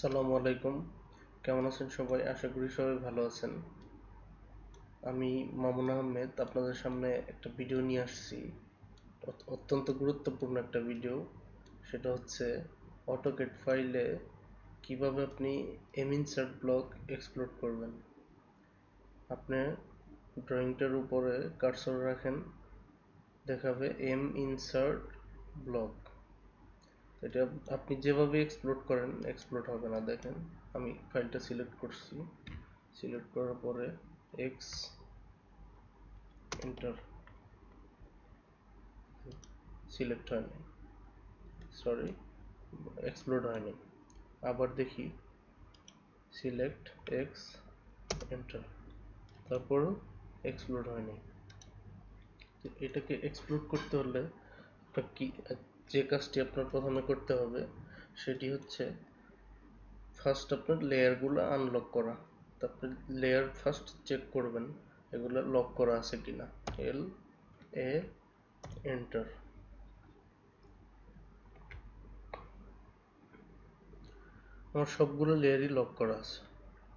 আসসালামু আলাইকুম। কেমন আছেন সবাই? আশা করি সবাই ভালো আছেন। আমি মামুন আহমেদ আপনাদের সামনে একটা ভিডিও নিয়ে আসছি। অত্যন্ত গুরুত্বপূর্ণ একটা ভিডিও। সেটা হচ্ছে অটোক্যাড ফাইলে কিভাবে আপনি MInsert ব্লক এক্সপ্লোর করবেন। আপনি ড্রয়িংটার উপরে কার্সর রাখেন, দেখাবে MInsert ব্লক। এটা আপনি যেভাবে এক্সপ্লোর করেন এক্সপ্লোর হবে না। দেখেন, আমি ফাইলটা সিলেক্ট করছি। সিলেক্ট করার পরে এক্স এন্টার, সিলেক্ট হয়নি, সরি, এক্সপ্লোড হয়নি। আবার দেখি, সিলেক্ট এক্স এন্টার, তারপরও এক্সপ্লোড হয়নি। এটাকে এক্সপ্লোড করতে হলে কি যে কাজটি আপনার প্রথমে করতে হবে সেটি হচ্ছে ফার্স্ট আপনার লেয়ারগুলো আনলক করা। তারপরে লেয়ার ফার্স্ট চেক করবেন এগুলো লক করা আছে কিনা। এল এ এন্টার। আমার সবগুলো লেয়ারই লক করা আছে,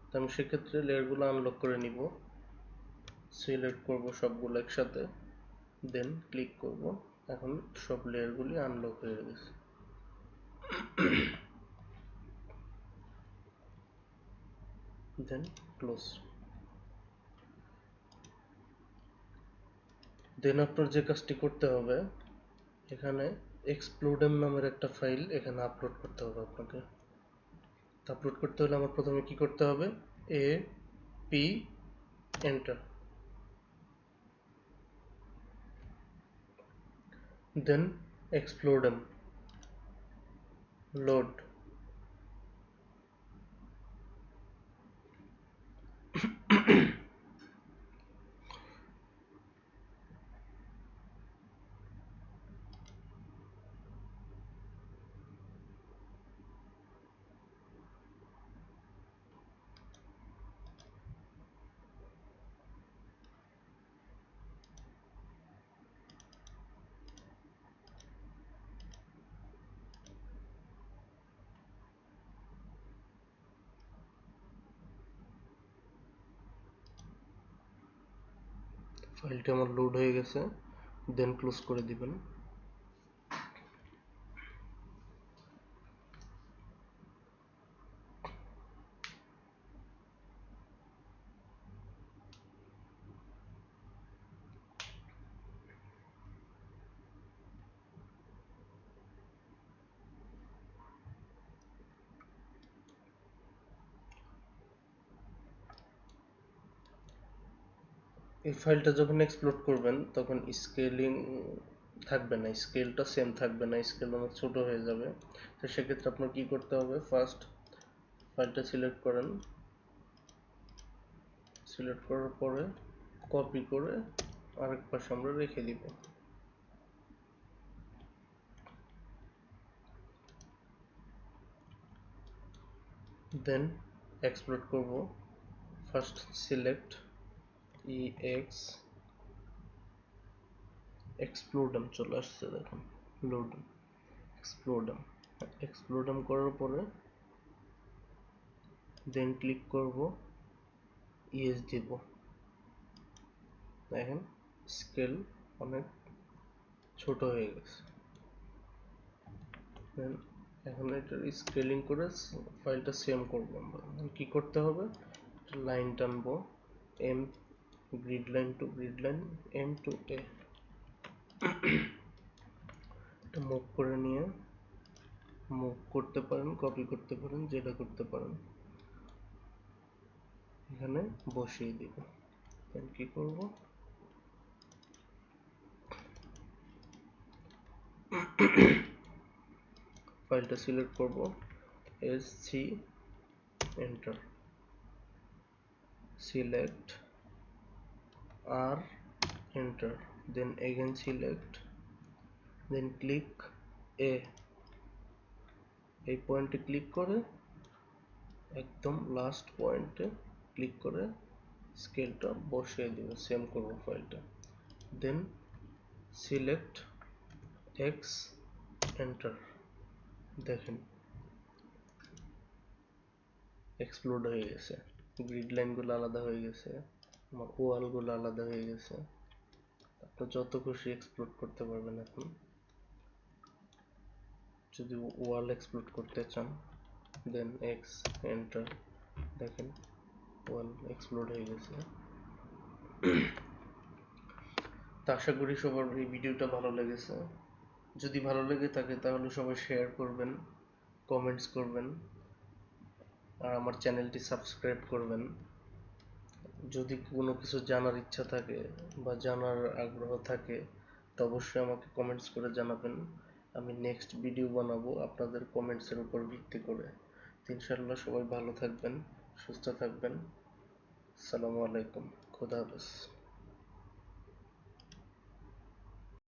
তো আমি সেক্ষেত্রে লেয়ারগুলো আনলক করে নিব। সিলেক্ট করব সবগুলো একসাথে, দেন ক্লিক করব। এখন সব লেয়ারগুলি আনলক হয়ে গেছে। দেন ক্লোজ। দেন আপনার যে কাজটি করতে হবে, এখানে এক্সপ্লোডেম নামের একটা ফাইল এখানে আপলোড করতে হবে আপনাকে। আপলোড করতে হলে আমার প্রথমে কি করতে হবে, এ পি এন্টার, দেন এক্সপ্লোডেম লোড। ফাইলটা আমার লোড হয়ে গেছে, দেন ক্লোজ করে দিবেন। এই ফাইলটা যখন এক্সপ্লোড করবেন তখন স্কেলিং থাকবে না, স্কেলটা সেম থাকবে না, স্কেল অনেক ছোট হয়ে যাবে। তো সেক্ষেত্রে আপনার কি করতে হবে, ফার্স্ট ফাইলটা সিলেক্ট করেন, সিলেক্ট করার পরে কপি করে আরেক পাশে আমরা রেখে দিব। দেন এক্সপ্লোড করব। ফার্স্ট সিলেক্ট EX, এক্সপ্লোডাম চলে আসছে, দেখুন লোড। এক্সপ্লোডাম, এক্সপ্লোডাম করার পরে দেন ক্লিক করব, ইএস দিব। দেখেন স্কেল অনেক ছোট হয়ে গেছে। দেন এখন এটার স্কেলিং করে ফাইলটা সেম করব। আমরা কি করতে হবে, লাইন টানবো, M grid line to grid line, M to A, এটা মুভ করে নিয়ে মুভ করতে পারেন, কপি করতে পারেন, যেটা করতে পারেন, এখানে বসিয়ে দিব। দেন কি করব, ফাইলটা সিলেক্ট করব, SC enter, select R enter, then again select, then click A, এই পয়েন্টে ক্লিক করে একদম লাস্ট পয়েন্টে ক্লিক করে স্কেলটা বসিয়ে দিব, সেম করব ফাইলটা। দেন সিলেক্ট X enter, দেখেন এক্সপ্লোড হয়ে গেছে, গ্রিড লাইনগুলো আলাদা হয়ে গেছে, আমার ওয়ালগুলো আলাদা হয়ে গেছে। আপনি যত খুশি এক্সপ্লোড করতে পারবেন। এখন যদি ওয়াল এক্সপ্লোড করতে চান দেন এক্স এন্টার, দেখেন ওয়াল এক্সপ্লোড হয়ে গেছে। তা আশা করি সবার এই ভিডিওটা ভালো লেগেছে। যদি ভালো লেগে থাকে তাহলে সবাই শেয়ার করবেন, কমেন্টস করবেন, আর আমার চ্যানেলটি সাবস্ক্রাইব করবেন। যদি কোনো কিছু জানার ইচ্ছা থাকে বা জানার আগ্রহ থাকে তো অবশ্যই আমাকে কমেন্টস করে জানাবেন। আমি নেক্সট ভিডিও বানাবো আপনাদের কমেন্টসের উপর ভিত্তি করে। ইনশাআল্লাহ সবাই ভালো থাকবেন, সুস্থ থাকবেন। আসসালামু আলাইকুম, খোদা হাফেজ।